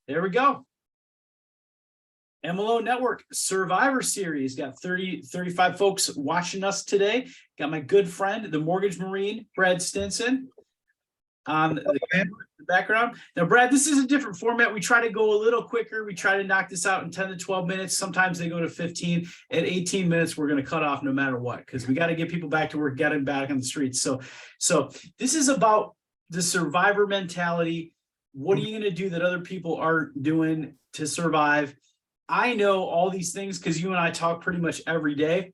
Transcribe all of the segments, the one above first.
There we go. MLO Network Survivor Series. Got 35 folks watching us today. Got my good friend, the Mortgage Marine, Brad Stinson, on the background. Now, Brad, this is a different format. We try to go a little quicker. We try to knock this out in 10 to 12 minutes. Sometimes they go to 15. At 18 minutes, we're going to cut off no matter what, because we got to get people back to work, get them back on the streets. So this is about the survivor mentality. What are you going to do that other people aren't doing to survive? I know all these things because you and I talk pretty much every day.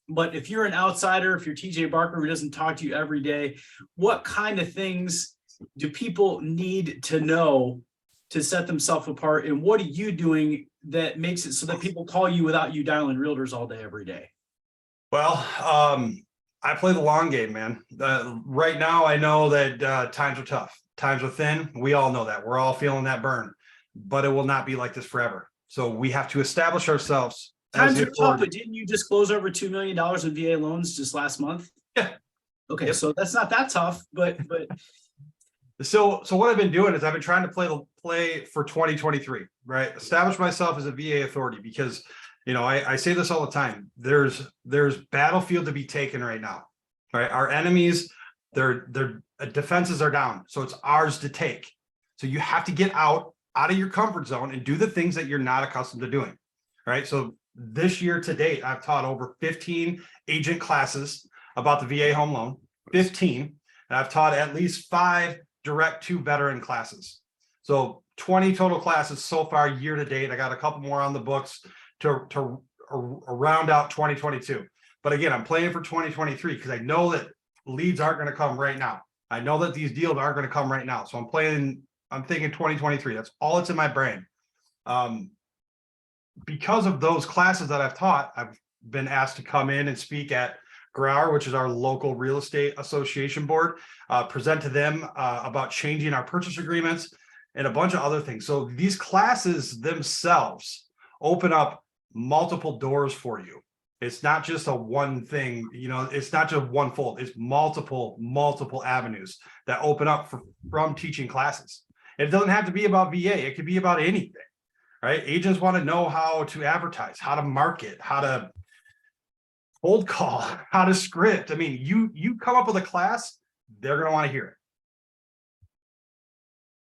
But if you're an outsider, if you're TJ Barker who doesn't talk to you every day, what kind of things do people need to know to set themselves apart? And what are you doing that makes it so that people call you without you dialing realtors all day, every day? Well, I play the long game, man. Right now, I know that times are tough. Times are thin. We all know that. We're all feeling that burn, but it will not be like this forever. So we have to establish ourselves. Times are tough, but didn't you just close over $2 million in VA loans just last month? Yeah. Okay, yep. So that's not that tough, but so what I've been doing is I've been trying to play for 2023, right? Establish myself as a VA authority because, you know, I say this all the time. There's battlefield to be taken right now, right? Our enemies, their defenses are down, so it's ours to take. So you have to get out of your comfort zone and do the things that you're not accustomed to doing, right? So this year to date, I've taught over 15 agent classes about the VA home loan, 15, and I've taught at least 5 direct to veteran classes. So 20 total classes so far year to date. I got a couple more on the books to round out 2022. But again, I'm playing for 2023 because I know that leads aren't going to come right now. I know that these deals aren't going to come right now. So I'm thinking 2023. That's all that's in my brain. Because of those classes that I've taught, I've been asked to come in and speak at GROWR, which is our local real estate association board, present to them about changing our purchase agreements and a bunch of other things. So these classes themselves open up multiple doors for you. It's not just a one thing, you know, it's not just one fold. It's multiple avenues that open up from teaching classes. It doesn't have to be about VA. It could be about anything. Right? Agents want to know how to advertise, how to market, how to cold call, how to script. I mean, you come up with a class, they're going to want to hear it.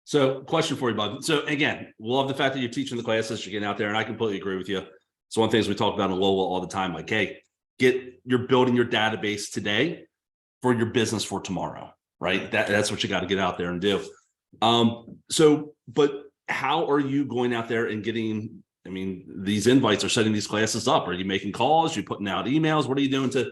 So question for you, Bob. So again, love the fact that you're teaching the classes, you're getting out there, and I completely agree with you. It's one of the things we talk about in Lola all the time, like, hey, you're building your database today for your business for tomorrow, right? That's what you got to get out there and do. But how are you going out there and getting, I mean, these invites are setting these classes up? Are you making calls? Are you putting out emails? What are you doing to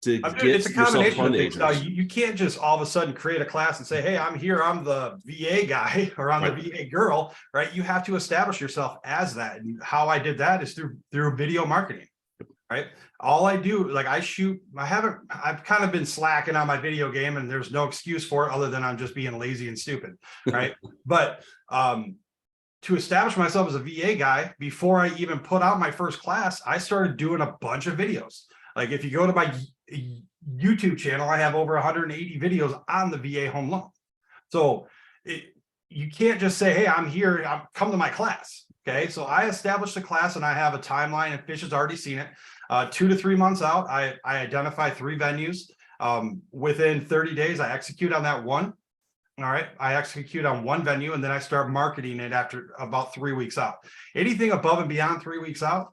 get it's a combination of things. Now, you can't just all of a sudden create a class and say, hey, I'm here, I'm the VA guy or I'm the VA girl, right? You have to establish yourself as that. And how I did that is through video marketing, right? All I do, like I've kind of been slacking on my video game, and there's no excuse for it other than I'm just being lazy and stupid, right? But to establish myself as a VA guy, before I even put out my first class, I started doing a bunch of videos. Like if you go to my YouTube channel, I have over 180 videos on the VA home loan. So you can't just say, hey, I'm here, come to my class. Okay, so I established a class and I have a timeline, and Fish has already seen it. 2 to 3 months out, I identify 3 venues. Within 30 days, I execute on that one. All right, I execute on one venue, and then I start marketing it after about 3 weeks out. Anything above and beyond 3 weeks out,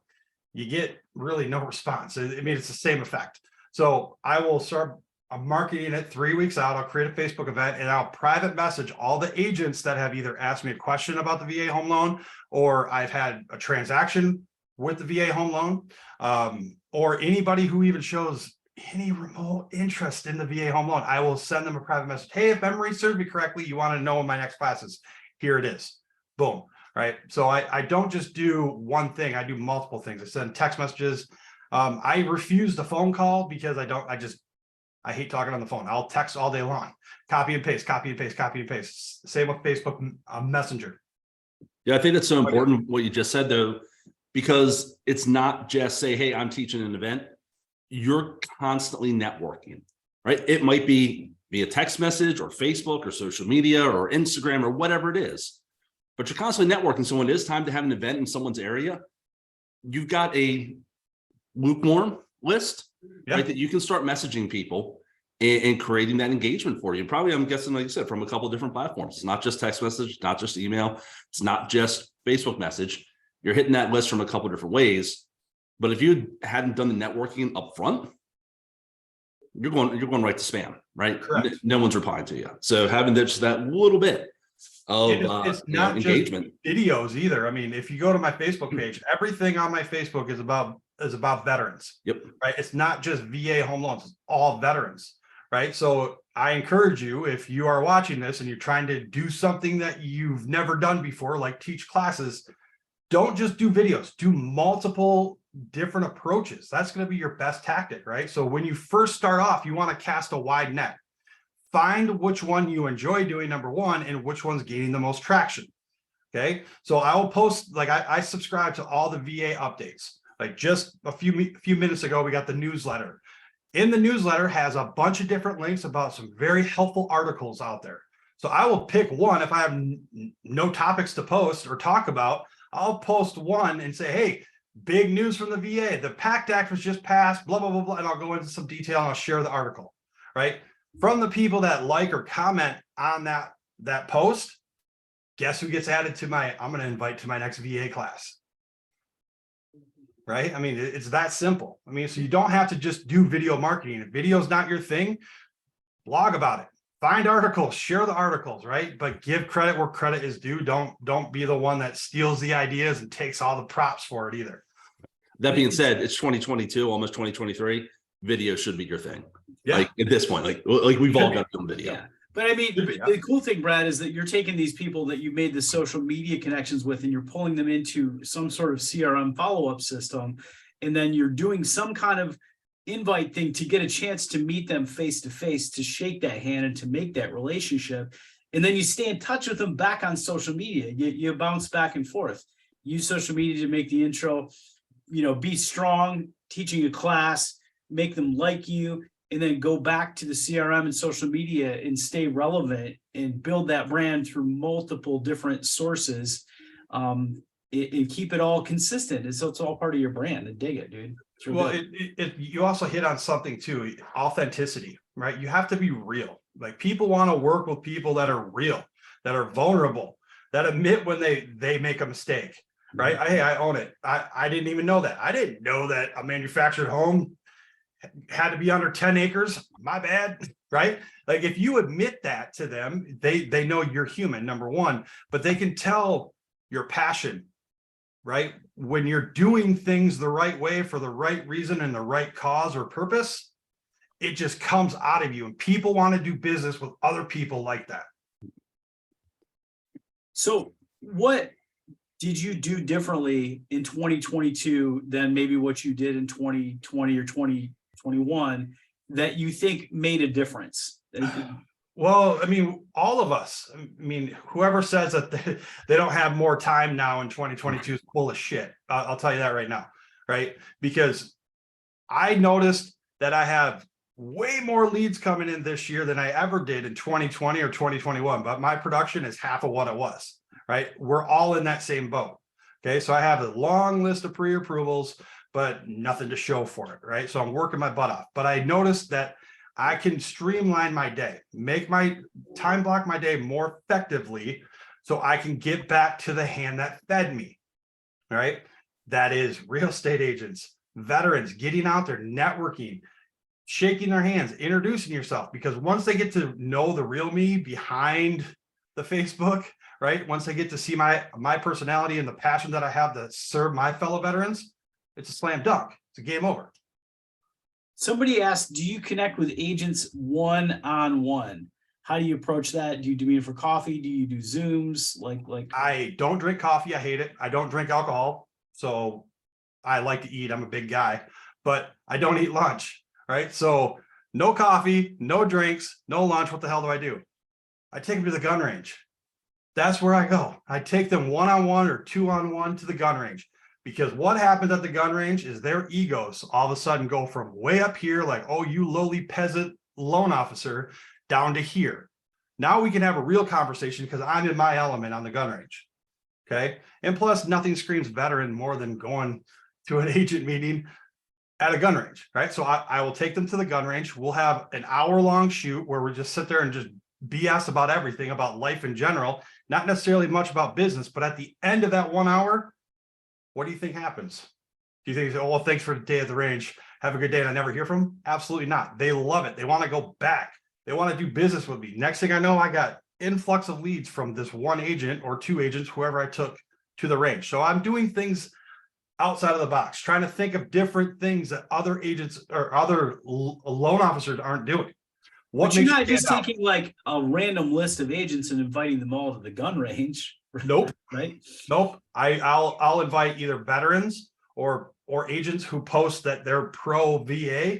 you get really no response. I mean, it's the same effect. So I will start marketing it 3 weeks out. I'll create a Facebook event, and I'll private message all the agents that have either asked me a question about the VA home loan, or I've had a transaction with the VA home loan, or anybody who even shows any remote interest in the VA home loan. I will send them a private message. Hey, if memory serves me correctly, you want to know when my next class is, here it is. Boom. Right. So I don't just do one thing. I do multiple things. I send text messages. I refuse the phone call because I hate talking on the phone. I'll text all day long. Copy and paste, copy and paste, copy and paste. Same with Facebook Messenger. Yeah, I think that's so important what you just said, though, because it's not just say, hey, I'm teaching an event. You're constantly networking, right? It might be via text message or Facebook or social media or Instagram or whatever it is. but you're constantly networking. So when it is time to have an event in someone's area, you've got a lukewarm list, right? That you can start messaging people and creating that engagement for you. And probably, I'm guessing, like you said, from a couple of different platforms. It's not just text message, not just email. It's not just Facebook message. You're hitting that list from a couple of different ways. But if you hadn't done the networking up front, you're going right to spam, right? Correct. No one's replying to you. So having just that little bit of It's not just engagement videos either. I mean, if you go to my Facebook page, everything on my Facebook is about veterans. Yep. Right. It's not just VA home loans, it's all veterans. Right. So I encourage you, if you are watching this and you're trying to do something that you've never done before, like teach classes, don't just do videos, do multiple different approaches. That's going to be your best tactic, right? So when you first start off, you want to cast a wide net. Find which one you enjoy doing, number one, and which one's gaining the most traction. Okay. So I will post, like I subscribe to all the VA updates. Like just a few minutes ago, we got the newsletter. In the newsletter has a bunch of different links about some very helpful articles out there. So I will pick one. If I have no topics to post or talk about, I'll post one and say, hey, big news from the VA. The PACT Act was just passed, blah, blah, blah, blah. And I'll go into some detail and I'll share the article, right? From the people that like or comment on that post, guess who gets added to I'm going to invite to my next VA class. Right? I mean, it's that simple. I mean, so you don't have to just do video marketing. If video is not your thing, blog about it. Find articles, share the articles, right? But give credit where credit is due. Don't be the one that steals the ideas and takes all the props for it either. That being said, it's 2022, almost 2023. Video should be your thing. Yeah. Like at this point, like we've all got some video. Yeah. But I mean, the cool thing, Brad, is that you're taking these people that you made the social media connections with and you're pulling them into some sort of CRM follow-up system. And then you're doing some kind of invite thing to get a chance to meet them face to face, to shake that hand and to make that relationship. And then you stay in touch with them back on social media. You bounce back and forth. Use social media to make the intro, be strong, teaching a class, make them like you, and then go back to the CRM and social media and stay relevant and build that brand through multiple different sources. And keep it all consistent. It's all part of your brand. I dig it, dude. Well, you also hit on something too, authenticity, right? You have to be real. Like people want to work with people that are real, that are vulnerable, that admit when they make a mistake, right? Hey, I own it. I didn't even know that. I didn't know that a manufactured home had to be under 10 acres. My bad, right? Like if you admit that to them, they know you're human, number one, but they can tell your passion, right? When you're doing things the right way for the right reason and the right cause or purpose, it just comes out of you. And people want to do business with other people like that. So what did you do differently in 2022 than maybe what you did in 2020 or 2021 that you think made a difference? Well, I mean, all of us, I mean, whoever says that they don't have more time now in 2022 is full of shit. I'll tell you that right now, right? Because I noticed that I have way more leads coming in this year than I ever did in 2020 or 2021, but my production is half of what it was, right? We're all in that same boat. Okay. So I have a long list of pre-approvals, but nothing to show for it, right? So I'm working my butt off, but I noticed that I can streamline my day, make my time block my day more effectively so I can get back to the hand that fed me, all right? That is real estate agents, veterans, getting out there, networking, shaking their hands, introducing yourself, because once they get to know the real me behind the Facebook, right? Once they get to see my personality and the passion that I have to serve my fellow veterans, it's a slam dunk. It's a game over. Somebody asked, do you connect with agents one-on-one? How do you approach that? Do you meet for coffee? Do you do Zooms? Like I don't drink coffee. I hate it. I don't drink alcohol. So I like to eat. I'm a big guy, but I don't eat lunch, right? So no coffee, no drinks, no lunch. What the hell do? I take them to the gun range. That's where I go. I take them one-on-one or two-on-one to the gun range. Because what happens at the gun range is their egos all of a sudden go from way up here, like, oh, you lowly peasant loan officer, down to here. Now we can have a real conversation because I'm in my element on the gun range. Okay. And plus, nothing screams veteran more than going to an agent meeting at a gun range, right? So I will take them to the gun range. We'll have an hour-long shoot where we just sit there and just BS about everything, about life in general, not necessarily much about business. But at the end of that 1 hour, what do you think happens? Do you think, oh, well, thanks for the day at the range. Have a good day. And I never hear from them? Absolutely not. They love it. They want to go back. They want to do business with me. Next thing I know, I got influx of leads from this one agent or two agents, whoever I took to the range. So I'm doing things outside of the box, trying to think of different things that other agents or other loan officers aren't doing. But you're not just stand out? taking like a random list of agents and inviting them all to the gun range. Nope. Right? Nope. I'll invite either veterans or agents who post that they're pro VA,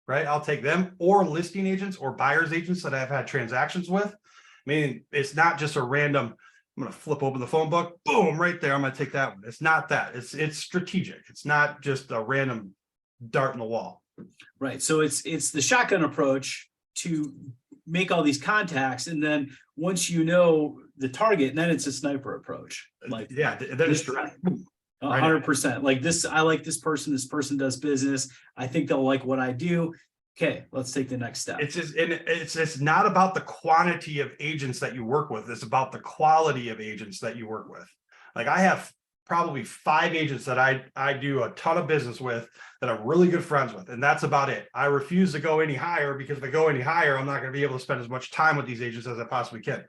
right? I'll take them, or listing agents or buyers agents that I've had transactions with. I mean, it's not just a random, I'm going to flip open the phone book, boom, right there. I'm going to take that one. It's not that. It's strategic. It's not just a random dart in the wall. Right. So it's the shotgun approach to make all these contacts, and then once you know the target, then it's a sniper approach. Like, yeah, that is true. 100%. Like this, I like this person. This person does business. I think they'll like what I do. Okay, let's take the next step. It's not about the quantity of agents that you work with. It's about the quality of agents that you work with. Like I have probably 5 agents that I do a ton of business with that I'm really good friends with, and that's about it. I refuse to go any higher, because if I go any higher, I'm not going to be able to spend as much time with these agents as I possibly can.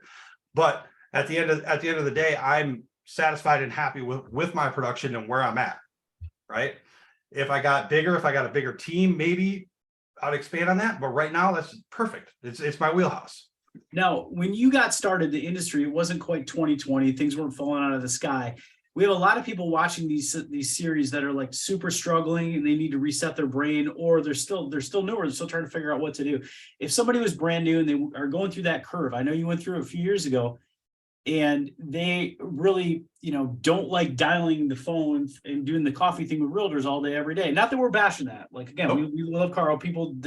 But at the end of the day, I'm satisfied and happy with my production and where I'm at. Right? If I got a bigger team, maybe I'd expand on that. But right now, that's perfect. It's my wheelhouse. Now, when you got started, the industry, it wasn't quite 2020. Things weren't falling out of the sky. We have a lot of people watching these series that are like super struggling and they need to reset their brain, or they're still newer. They're still trying to figure out what to do. If somebody was brand new and they are going through that curve, I know you went through it a few years ago, and they really, don't like dialing the phone and doing the coffee thing with realtors all day, every day. Not that we're bashing that. Like, again, Nope. we love Carl.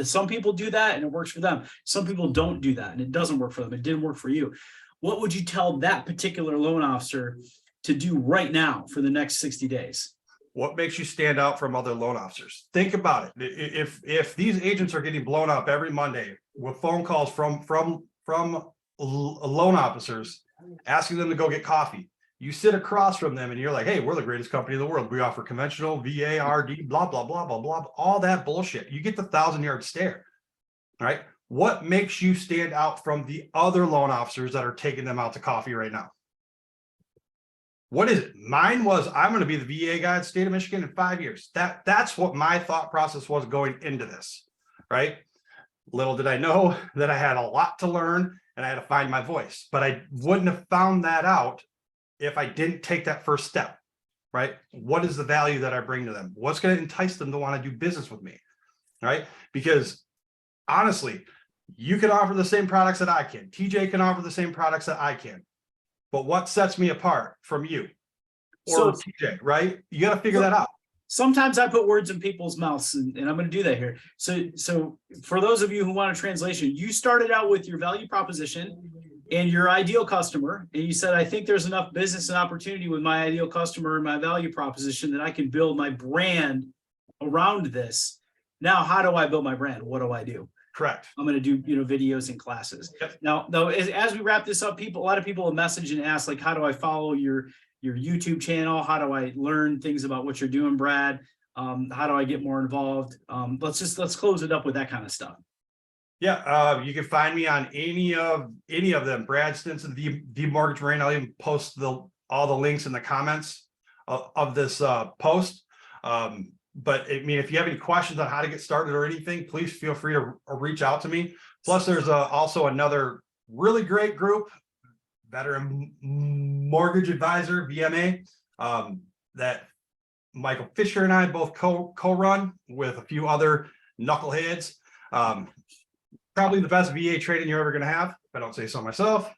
Some people do that and it works for them. Some people don't do that and it doesn't work for them. It didn't work for you. What would you tell that particular loan officer to do right now for the next 60 days? What makes you stand out from other loan officers? Think about it. If these agents are getting blown up every Monday with phone calls from loan officers asking them to go get coffee, you sit across from them and you're like, hey, we're the greatest company in the world. We offer conventional, VA, RD, blah, blah, blah, blah, blah, all that bullshit. You get the 1,000-yard stare, right? What makes you stand out from the other loan officers that are taking them out to coffee right now? What is it? Mine was, I'm going to be the VA guy in the state of Michigan in 5 years. That's what my thought process was going into this, right? Little did I know that I had a lot to learn and I had to find my voice, but I wouldn't have found that out if I didn't take that first step, right? What is the value that I bring to them? What's going to entice them to want to do business with me, right? Because honestly, you can offer the same products that I can. TJ can offer the same products that I can. But what sets me apart from you or TJ, right? You got to figure that out. Sometimes I put words in people's mouths, and I'm going to do that here. So for those of you who want a translation, you started out with your value proposition and your ideal customer, and you said, I think there's enough business and opportunity with my ideal customer and my value proposition that I can build my brand around this. Now, how do I build my brand? What do I do? Correct. I'm going to do, videos and classes. Yep. Now, though, as we wrap this up, a lot of people have messaged and asked, like, how do I follow your YouTube channel? How do I learn things about what you're doing, Brad? How do I get more involved? Let's close it up with that kind of stuff. Yeah, you can find me on any of them. Brad Stinson, the Mortgage Marine. I'll even post all the links in the comments of this post. But I mean, if you have any questions on how to get started or anything, please feel free to reach out to me. Plus, there's also another really great group, Veteran Mortgage Advisor, VMA, that Michael Fisher and I both co-run with a few other knuckleheads. Probably the best VA training you're ever going to have, if I don't say so myself.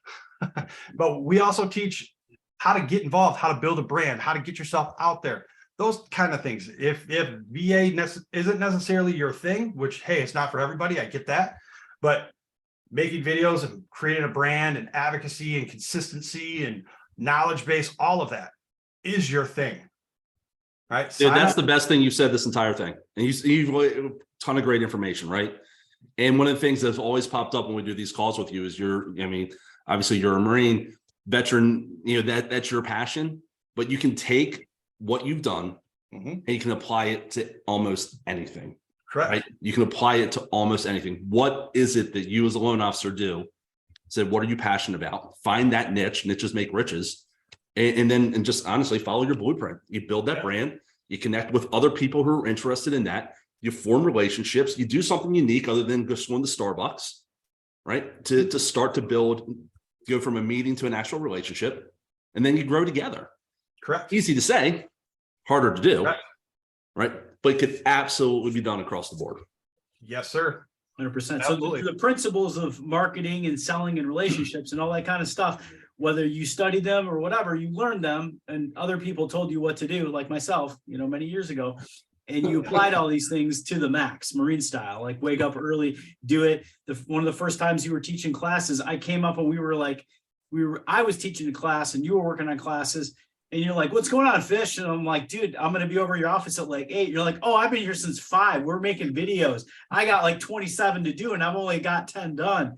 But we also teach how to get involved, how to build a brand, how to get yourself out there. Those kind of things. If VA isn't necessarily your thing, which, hey, it's not for everybody, I get that. But making videos and creating a brand and advocacy and consistency and knowledge base, all of that is your thing. Right. Dude, Sign that's up. the best thing you said this entire thing. And you've a ton of great information, right? And one of the things that's always popped up when we do these calls with you is obviously you're a Marine veteran, that's your passion, but you can take what you've done and you can apply it to almost anything. Correct. Right? You can apply it to almost anything. What is it that you as a loan officer do? Said, what are you passionate about? Find that niche. Niches make riches. And just honestly follow your blueprint. You build that brand, you connect with other people who are interested in that, you form relationships, you do something unique other than just going to Starbucks, right? To start to go from a meeting to an actual relationship, and then you grow together. Correct. Easy to say, harder to do, right? But it could absolutely be done across the board. Yes, sir. 100%. So the principles of marketing and selling and relationships and all that kind of stuff, whether you studied them or whatever, you learned them and other people told you what to do, like myself, many years ago, and you applied all these things to the max, Marine style, like wake up early, do it. One of the first times you were teaching classes, I came up and I was teaching a class and you were working on classes. And you're like, what's going on, Fish? And I'm like, dude, I'm going to be over your office at like 8. You're like, oh, I've been here since 5. We're making videos. I got like 27 to do and I've only got 10 done.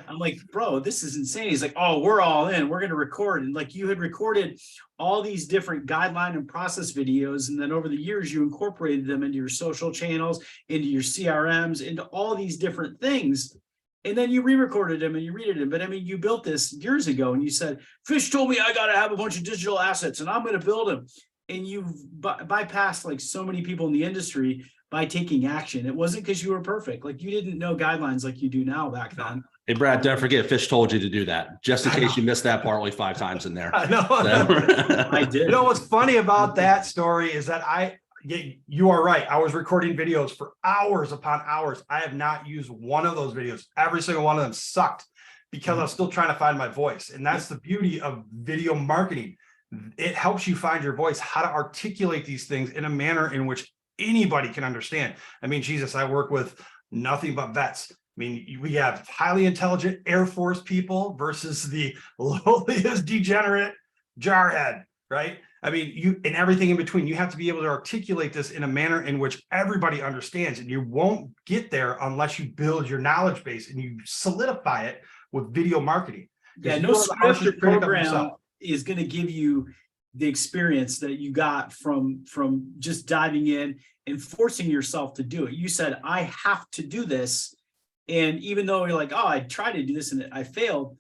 I'm like, bro, this is insane. He's like, oh, we're all in. We're going to record. And like you had recorded all these different guideline and process videos. And then over the years, you incorporated them into your social channels, into your CRMs, into all these different things. And then you re-recorded them and you redid them. But I mean, you built this years ago and you said, Fish told me I got to have a bunch of digital assets and I'm going to build them. And you've bypassed like so many people in the industry by taking action. It wasn't because you were perfect. Like you didn't know guidelines like you do now back then. Hey, Brad, don't forget Fish told you to do that just in case you missed that part like 5 times in there. I know. So. I did. You know, what's funny about that story is that you are right. I was recording videos for hours upon hours. I have not used one of those videos. Every single one of them sucked because I was still trying to find my voice. And that's the beauty of video marketing. It helps you find your voice, how to articulate these things in a manner in which anybody can understand. I mean, Jesus, I work with nothing but vets. I mean, we have highly intelligent Air Force people versus the lowliest degenerate jarhead, right? I mean, and everything in between, you have to be able to articulate this in a manner in which everybody understands, and you won't get there unless you build your knowledge base and you solidify it with video marketing. Yeah, no scripted program is going to give you the experience that you got from just diving in and forcing yourself to do it. You said, I have to do this. And even though you're like, oh, I tried to do this and I failed,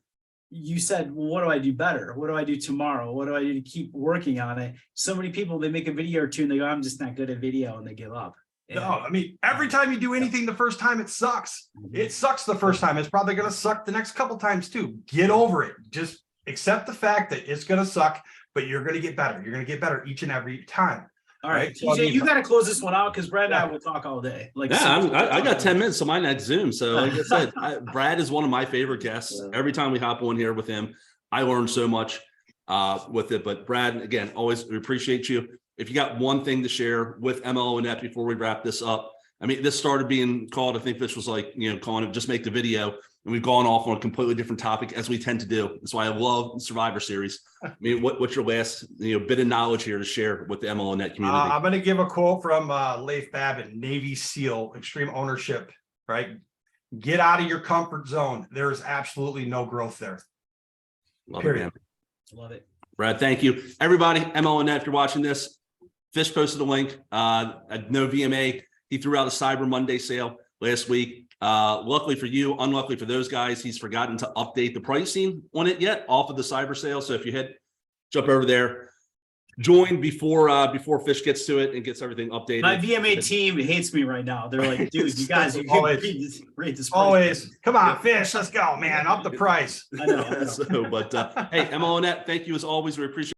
you said, well, what do I do better? What do I do tomorrow? What do I do to keep working on it? So many people, they make a video or two and they go, I'm just not good at video, and they give up. No, I mean, every time you do anything the first time, it sucks. It sucks the first time. It's probably going to suck the next couple times too. Get over it. Just accept the fact that it's going to suck, but you're going to get better. You're going to get better each and every time. All right, TJ, you got to close this one out because Brad and I will talk all day. Like, I got 10 minutes of mine at Zoom. So like I said, Brad is one of my favorite guests. Every time we hop on here with him, I learn so much with it. But Brad, again, always we appreciate you. If you got one thing to share with MLO and Net before we wrap this up, I mean, this started being called, I think Fish was like, calling it just make the video. And we've gone off on a completely different topic as we tend to do. That's why I love Survivor Series. I mean, what's your last bit of knowledge here to share with the MLO Net community? I'm going to give a quote from Leif Babin, Navy SEAL, extreme ownership, right? Get out of your comfort zone. There is absolutely no growth there. Love it, man. Love it. Brad, thank you. Everybody, MLO Net, if you're watching this, Fish posted a link. No VMA. He threw out a Cyber Monday sale last week. Luckily for you, unluckily for those guys, he's forgotten to update the pricing on it yet off of the cyber sale. So if you jump over there, join before Fish gets to it and gets everything updated. My VMA team hates me right now. They're like, dude, you guys, you always rate this. Always. Come on, Fish. Let's go, man. Up the price. I know. So, but hey, MLO Net, thank you as always. We appreciate